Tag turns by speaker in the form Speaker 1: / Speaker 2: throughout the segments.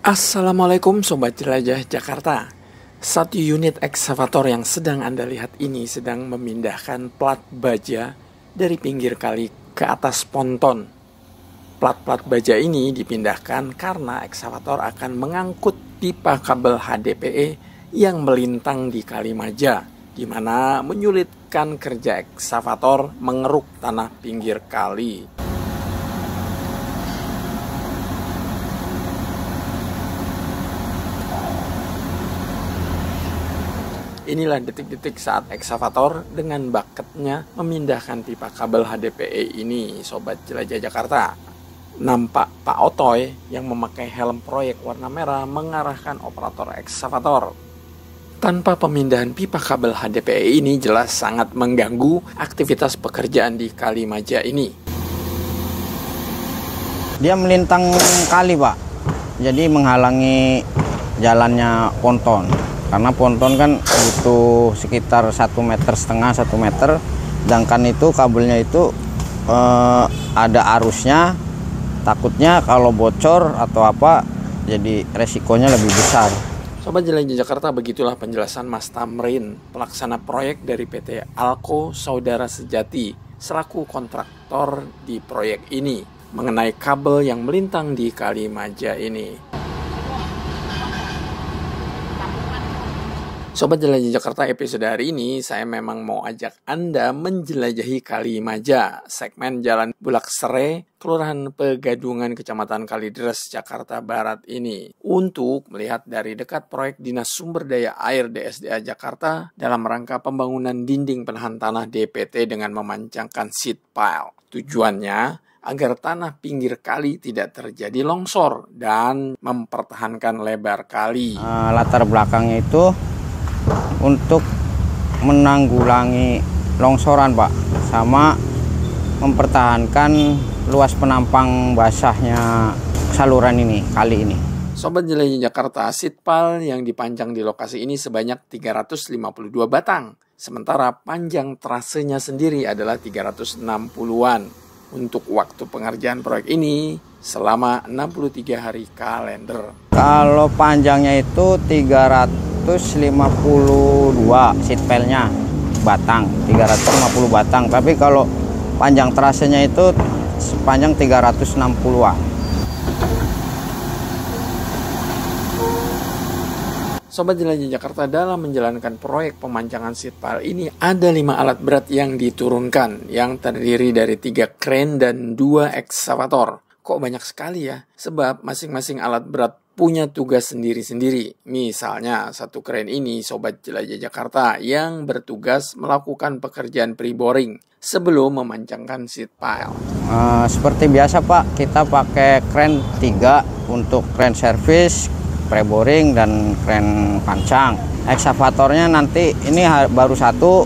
Speaker 1: Assalamualaikum Sobat Jelajah Jakarta. Satu unit ekskavator yang sedang Anda lihat ini sedang memindahkan plat baja dari pinggir kali ke atas ponton. Plat-plat baja ini dipindahkan karena ekskavator akan mengangkut pipa kabel HDPE yang melintang di Kali Maja, di mana menyulitkan kerja ekskavator mengeruk tanah pinggir kali. Inilah detik-detik saat ekskavator dengan bakatnya memindahkan pipa kabel HDPE ini, Sobat Jelajah Jakarta. Nampak Pak Otoy yang memakai helm proyek warna merah mengarahkan operator ekskavator. Tanpa pemindahan pipa kabel HDPE ini jelas sangat mengganggu aktivitas pekerjaan di Kali Maja ini.
Speaker 2: Dia melintang kali, Pak. Jadi menghalangi jalannya ponton. Karena ponton kan butuh sekitar 1,5 meter, 1 meter. Sedangkan itu kabelnya itu ada arusnya. Takutnya kalau bocor atau apa, jadi resikonya lebih besar.
Speaker 1: Sobat Jelajah Jakarta, begitulah penjelasan Mas Tamrin, pelaksana proyek dari PT Alco Saudara Sejati, selaku kontraktor di proyek ini, mengenai kabel yang melintang di Kali Maja ini. Sobat Jelajah Jakarta, episode hari ini saya memang mau ajak Anda menjelajahi Kali Maja, segmen Jalan Bulak Sere, Kelurahan Pegadungan, Kecamatan Kalideres, Jakarta Barat ini, untuk melihat dari dekat proyek Dinas Sumber Daya Air DSDA Jakarta dalam rangka pembangunan dinding penahan tanah DPT dengan memancangkan seat pile. Tujuannya agar tanah pinggir kali tidak terjadi longsor dan mempertahankan lebar kali.
Speaker 2: Latar belakangnya itu untuk menanggulangi longsoran, Pak, sama mempertahankan luas penampang basahnya saluran ini, kali ini.
Speaker 1: Sobat Jelajah Jakarta, sitpal yang dipanjang di lokasi ini sebanyak 352 batang, sementara panjang trasenya sendiri adalah 360-an. Untuk waktu pengerjaan proyek ini selama 63 hari kalender.
Speaker 2: Kalau panjangnya itu 352 sitpelnya batang, 350 batang. Tapi kalau panjang trasenya itu sepanjang 360-an.
Speaker 1: Sobat Jelajah Jakarta, dalam menjalankan proyek pemancangan sitpile ini ada 5 alat berat yang diturunkan, yang terdiri dari 3 kren dan 2 ekskavator. Kok banyak sekali ya? Sebab masing-masing alat berat punya tugas sendiri-sendiri. Misalnya satu kren ini, Sobat Jelajah Jakarta, yang bertugas melakukan pekerjaan pre-boring sebelum memancangkan sitpile.
Speaker 2: Seperti biasa, Pak, kita pakai kren 3 untuk kren servis, pre-boring, dan kren pancang. Ekskavatornya nanti ini baru satu,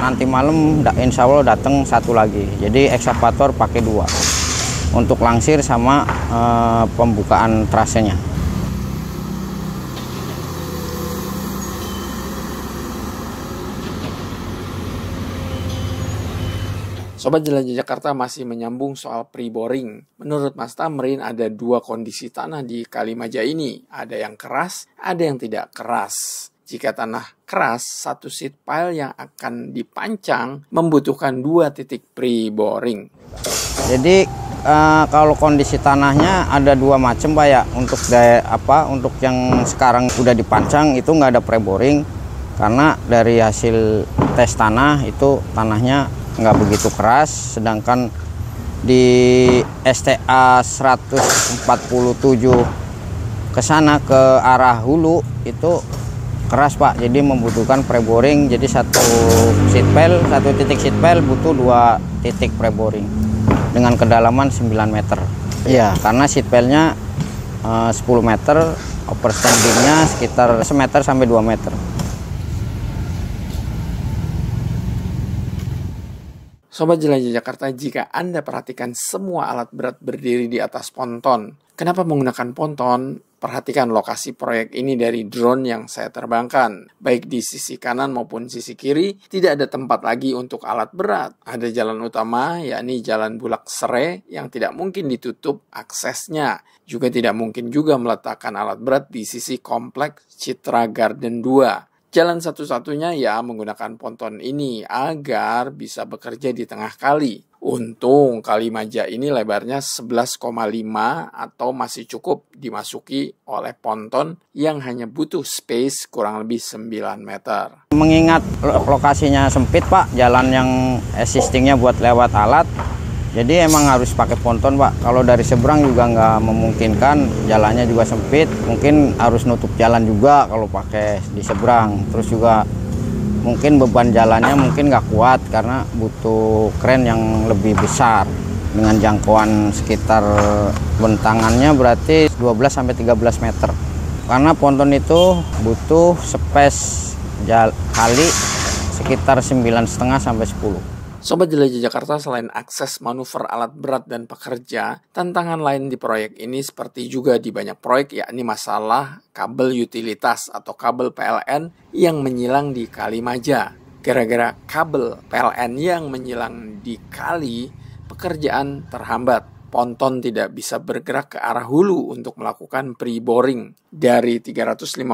Speaker 2: nanti malam insya Allah datang satu lagi. Jadi ekskavator pakai 2 untuk langsir sama pembukaan trasenya.
Speaker 1: Sobat Jelajah Jakarta, masih menyambung soal pre-boring. Menurut Mas Tamrin, ada 2 kondisi tanah di Kali Maja ini. Ada yang keras, ada yang tidak keras. Jika tanah keras, satu seat pile yang akan dipancang membutuhkan 2 titik pre-boring.
Speaker 2: Jadi kalau kondisi tanahnya ada 2 macam, Pak, ya. Untuk yang sekarang udah dipancang itu nggak ada pre-boring, karena dari hasil tes tanah itu tanahnya nggak begitu keras. Sedangkan di STA 147 ke sana ke arah hulu itu keras, Pak, jadi membutuhkan pre-boring. Jadi satu titik seat pile butuh 2 titik pre-boring dengan kedalaman 9 meter. Iya, karena seat pile-nya 10 meter, overstanding-nya sekitar 1 meter sampai 2 meter.
Speaker 1: Sobat Jelajah Jakarta, jika Anda perhatikan semua alat berat berdiri di atas ponton, Kenapa menggunakan ponton? Perhatikan lokasi proyek ini dari drone yang saya terbangkan. Baik di sisi kanan maupun sisi kiri, tidak ada tempat lagi untuk alat berat. Ada jalan utama, yakni Jalan Bulak Sere, yang tidak mungkin ditutup aksesnya. Juga tidak mungkin juga meletakkan alat berat di sisi kompleks Citra Garden 2. Jalan satu-satunya ya menggunakan ponton ini agar bisa bekerja di tengah kali. Untung Kali Maja ini lebarnya 11,5 atau masih cukup dimasuki oleh ponton yang hanya butuh space kurang lebih 9 meter.
Speaker 2: Mengingat lokasinya sempit Pak, jalan yang existingnya buat lewat alat, jadi emang harus pakai ponton Pak. Kalau dari seberang juga nggak memungkinkan, jalannya juga sempit, mungkin harus nutup jalan juga kalau pakai di seberang. Terus juga mungkin beban jalannya mungkin nggak kuat karena butuh kren yang lebih besar dengan jangkauan sekitar bentangannya berarti 12-13 meter. Karena ponton itu butuh space kali sekitar 9,5 sampai 10.
Speaker 1: Sobat Jelajah Jakarta, selain akses manuver alat berat dan pekerja, tantangan lain di proyek ini seperti juga di banyak proyek, yakni masalah kabel utilitas atau kabel PLN yang menyilang di Kali Maja. Gara-gara kabel PLN yang menyilang di kali, pekerjaan terhambat. Ponton tidak bisa bergerak ke arah hulu untuk melakukan pre-boring. Dari 352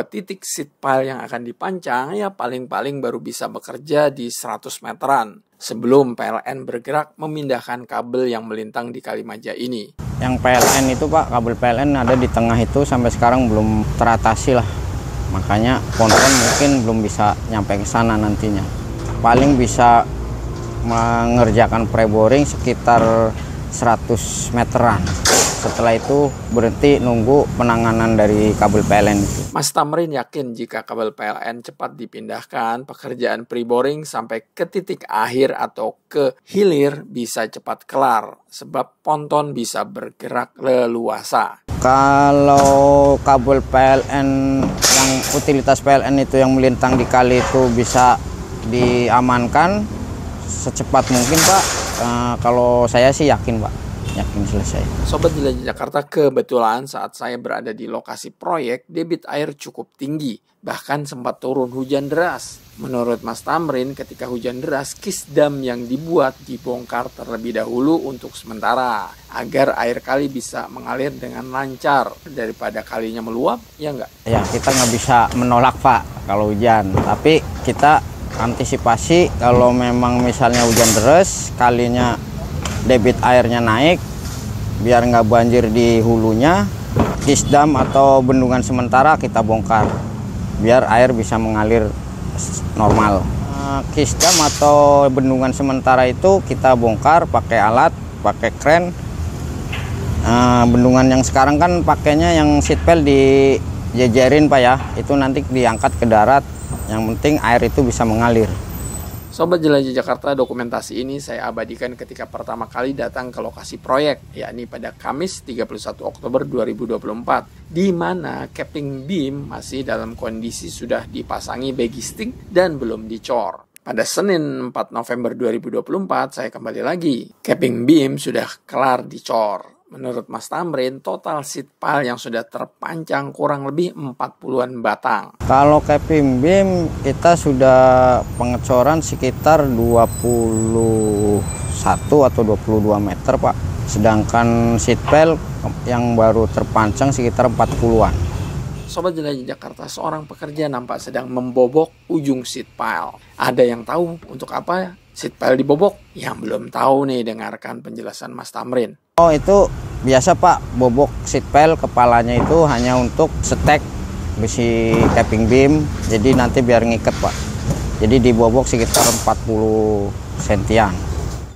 Speaker 1: titik seat pile yang akan dipancang, ya paling-paling baru bisa bekerja di 100 meteran. Sebelum PLN bergerak memindahkan kabel yang melintang di Kali Maja ini.
Speaker 2: Yang PLN itu Pak, kabel PLN ada di tengah itu sampai sekarang belum teratasi lah. Makanya ponton mungkin belum bisa nyampe ke sana nantinya. Paling bisa mengerjakan pre-boring sekitar 100 meteran. Setelah itu berhenti nunggu penanganan dari kabel PLN itu.
Speaker 1: Mas Tamrin yakin jika kabel PLN cepat dipindahkan, pekerjaan pre-boring sampai ke titik akhir atau ke hilir bisa cepat kelar, sebab ponton bisa bergerak leluasa.
Speaker 2: Kalau kabel PLN yang utilitas PLN itu yang melintang di kali itu bisa diamankan secepat mungkin Pak. Kalau saya sih yakin Pak, yakin selesai.
Speaker 1: Sobat Jelajah Jakarta, kebetulan saat saya berada di lokasi proyek, debit air cukup tinggi, bahkan sempat turun hujan deras. Menurut Mas Tamrin, ketika hujan deras, kisdam yang dibuat dibongkar terlebih dahulu untuk sementara, agar air kali bisa mengalir dengan lancar daripada kalinya meluap, ya enggak?
Speaker 2: Ya, kita nggak bisa menolak Pak kalau hujan, tapi kita antisipasi kalau memang misalnya hujan deras, kalinya debit airnya naik, biar nggak banjir di hulunya, kisdam atau bendungan sementara kita bongkar, biar air bisa mengalir normal. Kisdam atau bendungan sementara itu kita bongkar pakai alat, pakai kren. Bendungan yang sekarang kan pakainya yang seatbelt dijejerin Pak ya, itu nanti diangkat ke darat. Yang penting air itu bisa mengalir.
Speaker 1: Sobat Jelajah Jakarta, dokumentasi ini saya abadikan ketika pertama kali datang ke lokasi proyek, yakni pada Kamis 31 Oktober 2024, di mana capping beam masih dalam kondisi sudah dipasangi baggy stick dan belum dicor. Pada Senin 4 November 2024, saya kembali lagi. Capping beam sudah kelar dicor. Menurut Mas Tamrin, total seat pile yang sudah terpancang kurang lebih 40-an batang.
Speaker 2: Kalau capping beam kita sudah pengecoran sekitar 21 atau 22 meter Pak. Sedangkan seat pile yang baru terpancang sekitar 40-an.
Speaker 1: Sobat Jelajah Jakarta, seorang pekerja nampak sedang membobok ujung seat pile. Ada yang tahu untuk apa seat pile dibobok? Yang belum tahu nih, dengarkan penjelasan Mas Tamrin.
Speaker 2: Oh, itu biasa Pak, bobok seat pile kepalanya itu hanya untuk setek besi capping beam, jadi nanti biar ngiket Pak. Jadi dibobok sekitar 40 sentian.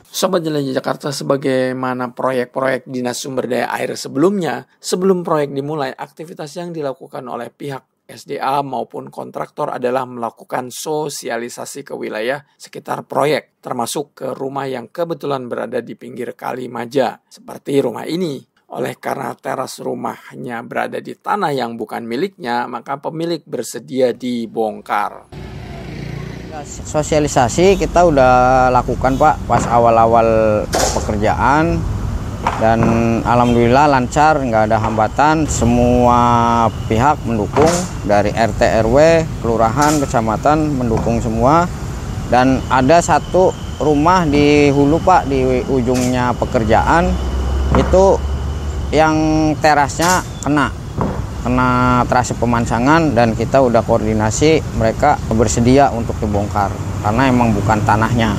Speaker 1: Sobat Jelajah Jakarta, sebagaimana proyek-proyek Dinas Sumber Daya Air sebelumnya, sebelum proyek dimulai, aktivitas yang dilakukan oleh pihak SDA maupun kontraktor adalah melakukan sosialisasi ke wilayah sekitar proyek, termasuk ke rumah yang kebetulan berada di pinggir Kali Maja, seperti rumah ini. Oleh karena teras rumahnya berada di tanah yang bukan miliknya, maka pemilik bersedia dibongkar.
Speaker 2: Sosialisasi kita udah lakukan Pak, pas awal-awal pekerjaan. Dan alhamdulillah lancar, nggak ada hambatan, semua pihak mendukung, dari RT RW, kelurahan, kecamatan mendukung semua. Dan ada satu rumah di hulu Pak, di ujungnya pekerjaan itu yang terasnya kena terasi pemancangan, dan kita udah koordinasi, mereka bersedia untuk dibongkar karena emang bukan tanahnya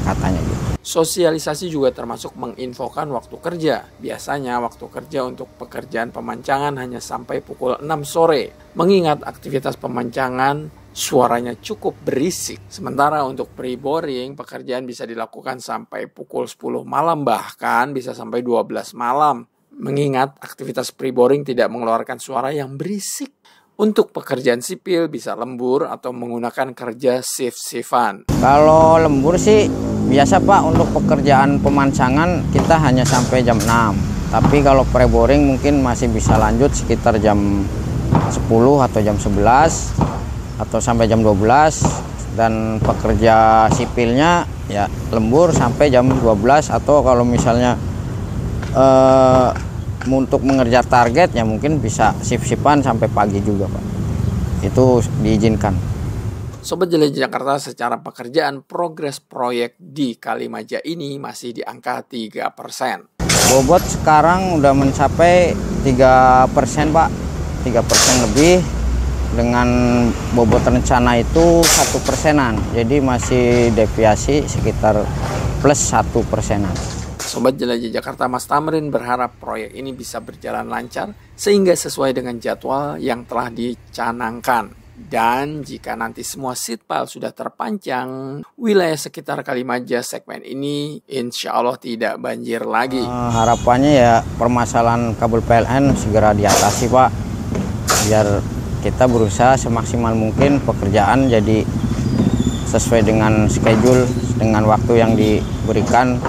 Speaker 2: katanya gitu.
Speaker 1: Sosialisasi juga termasuk menginfokan waktu kerja. Biasanya waktu kerja untuk pekerjaan pemancangan hanya sampai pukul 6 sore. Mengingat aktivitas pemancangan suaranya cukup berisik. Sementara untuk pre-boring pekerjaan bisa dilakukan sampai pukul 10 malam, bahkan bisa sampai 12 malam. Mengingat aktivitas pre-boring tidak mengeluarkan suara yang berisik. Untuk pekerjaan sipil bisa lembur atau menggunakan kerja shift-shiftan.
Speaker 2: Kalau lembur sih biasa Pak, untuk pekerjaan pemancangan kita hanya sampai jam 6. Tapi kalau pre-boring mungkin masih bisa lanjut sekitar jam 10 atau jam 11 atau sampai jam 12. Dan pekerja sipilnya ya lembur sampai jam 12, atau kalau misalnya untuk mengejar target ya mungkin bisa shift-shiftan sampai pagi juga Pak. Itu diizinkan.
Speaker 1: Sobat Jelajah Jakarta, secara pekerjaan progres proyek di Kalimaja ini masih di angka 3%.
Speaker 2: Bobot sekarang udah mencapai 3% Pak, 3% lebih. Dengan bobot rencana itu 1%-an, jadi masih deviasi sekitar plus 1%-an.
Speaker 1: Sobat Jelajah Jakarta, Mas Tamrin berharap proyek ini bisa berjalan lancar sehingga sesuai dengan jadwal yang telah dicanangkan. Dan jika nanti semua seat pile sudah terpancang, wilayah sekitar Kalimaja segmen ini insya Allah tidak banjir lagi.
Speaker 2: Harapannya ya permasalahan kabel PLN segera diatasi Pak, biar kita berusaha semaksimal mungkin pekerjaan jadi sesuai dengan schedule, dengan waktu yang diberikan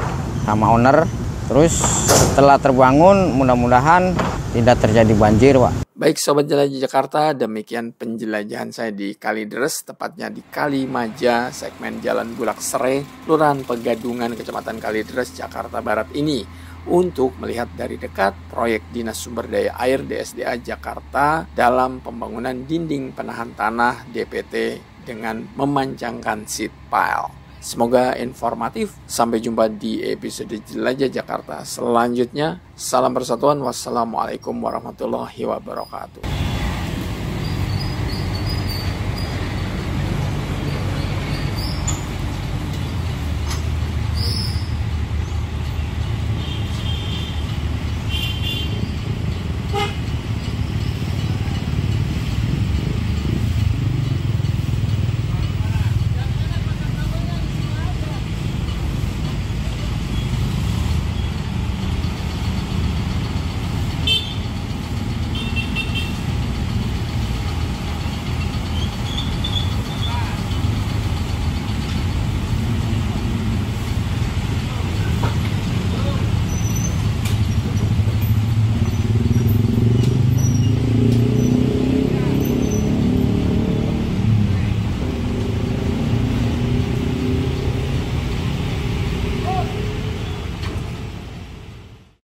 Speaker 2: sama owner. Terus setelah terbangun mudah-mudahan tidak terjadi banjir Pak.
Speaker 1: Baik Sobat Jelajah Jakarta, demikian penjelajahan saya di Kalideres, tepatnya di Kalimaja, segmen Jalan Bulak Sere, Kelurahan Pegadungan, Kecamatan Kalideres, Jakarta Barat ini, untuk melihat dari dekat proyek Dinas Sumber Daya Air DSDA Jakarta dalam pembangunan dinding penahan tanah DPT dengan memanjangkan seat pile. Semoga informatif. Sampai jumpa di episode Jelajah Jakarta selanjutnya. Salam persatuan. Wassalamualaikum warahmatullahi wabarakatuh.